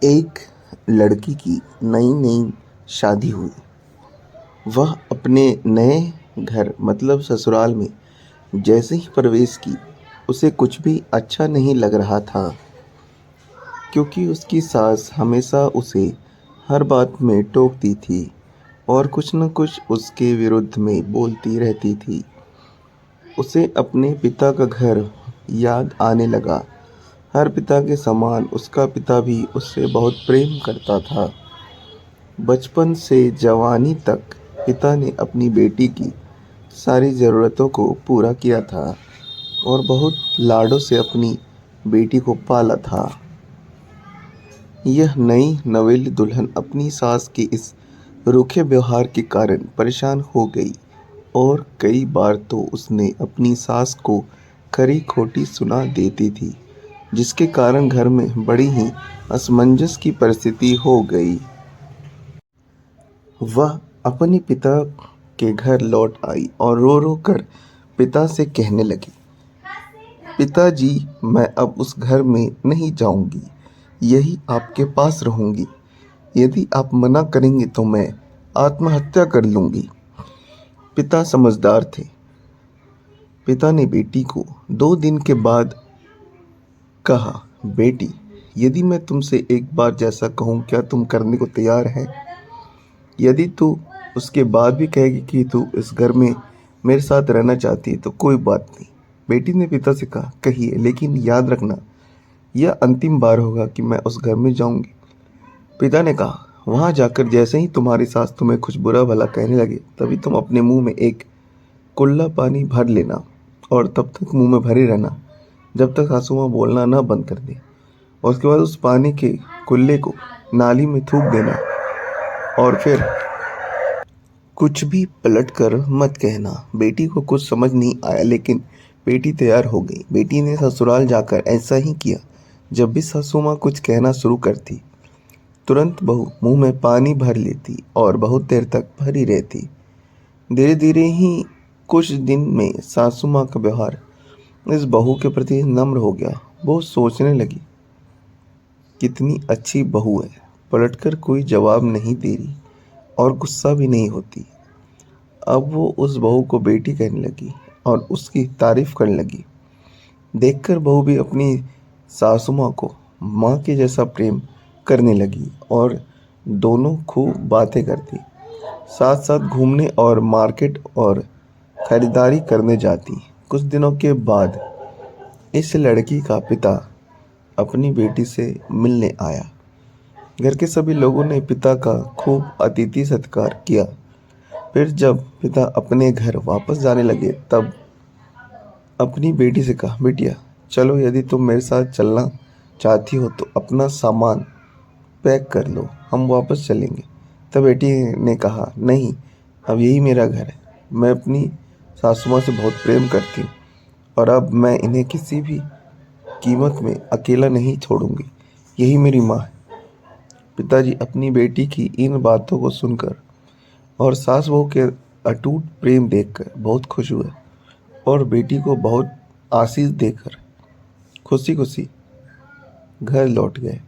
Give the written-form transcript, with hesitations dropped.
एक लड़की की नई नई शादी हुई। वह अपने नए घर मतलब ससुराल में जैसे ही प्रवेश की, उसे कुछ भी अच्छा नहीं लग रहा था, क्योंकि उसकी सास हमेशा उसे हर बात में टोकती थी और कुछ न कुछ उसके विरुद्ध में बोलती रहती थी। उसे अपने पिता का घर याद आने लगा। हर पिता के समान उसका पिता भी उससे बहुत प्रेम करता था। बचपन से जवानी तक पिता ने अपनी बेटी की सारी ज़रूरतों को पूरा किया था और बहुत लाडों से अपनी बेटी को पाला था। यह नई नवेली दुल्हन अपनी सास के इस रूखे व्यवहार के कारण परेशान हो गई और कई बार तो उसने अपनी सास को खरी खोटी सुना देती थी, जिसके कारण घर में बड़ी ही असमंजस की परिस्थिति हो गई। वह अपने पिता के घर लौट आई और रो रो कर पिता से कहने लगी, पिताजी, मैं अब उस घर में नहीं जाऊंगी, यही आपके पास रहूंगी। यदि आप मना करेंगे तो मैं आत्महत्या कर लूंगी। पिता समझदार थे। पिता ने बेटी को 2 दिन के बाद कहा, बेटी, यदि मैं तुमसे एक बार जैसा कहूँ, क्या तुम करने को तैयार है? यदि तू उसके बाद भी कहेगी कि तू इस घर में मेरे साथ रहना चाहती है तो कोई बात नहीं। बेटी ने पिता से कहा, कहिए, लेकिन याद रखना, यह अंतिम बार होगा कि मैं उस घर में जाऊंगी। पिता ने कहा, वहां जाकर जैसे ही तुम्हारी सास तुम्हें कुछ बुरा भला कहने लगे, तभी तुम अपने मुंह में एक कुल्ला पानी भर लेना और तब तक मुंह में भरे रहना जब तक सासू माँ बोलना न बंद कर दे। और उसके बाद उस पानी के कुल्ले को नाली में थूक देना और फिर कुछ भी पलट कर मत कहना। बेटी को कुछ समझ नहीं आया, लेकिन बेटी तैयार हो गई। बेटी ने ससुराल जाकर ऐसा ही किया। जब भी सासू माँ कुछ कहना शुरू करती, तुरंत बहू मुंह में पानी भर लेती और बहुत देर तक भरी रहती। धीरे धीरे ही कुछ दिन में सासू माँ का व्यवहार इस बहू के प्रति नम्र हो गया। वो सोचने लगी, कितनी अच्छी बहू है, पलटकर कोई जवाब नहीं दे रही और गुस्सा भी नहीं होती। अब वो उस बहू को बेटी कहने लगी और उसकी तारीफ करने लगी। देखकर बहू भी अपनी सासू माँ को माँ के जैसा प्रेम करने लगी और दोनों खूब बातें करती, साथ साथ घूमने और मार्केट और खरीदारी करने जाती। कुछ दिनों के बाद इस लड़की का पिता अपनी बेटी से मिलने आया। घर के सभी लोगों ने पिता का खूब अतिथि सत्कार किया। फिर जब पिता अपने घर वापस जाने लगे, तब अपनी बेटी से कहा, बेटिया, चलो, यदि तुम मेरे साथ चलना चाहती हो तो अपना सामान पैक कर लो, हम वापस चलेंगे। तब बेटी ने कहा, नहीं, अब यही मेरा घर है। मैं अपनी सासू माँ से बहुत प्रेम करती हूँ और अब मैं इन्हें किसी भी कीमत में अकेला नहीं छोड़ूंगी। यही मेरी माँ है। पिताजी अपनी बेटी की इन बातों को सुनकर और सास बहू के अटूट प्रेम देखकर बहुत खुश हुए और बेटी को बहुत आशीष देकर खुशी खुशी घर लौट गए।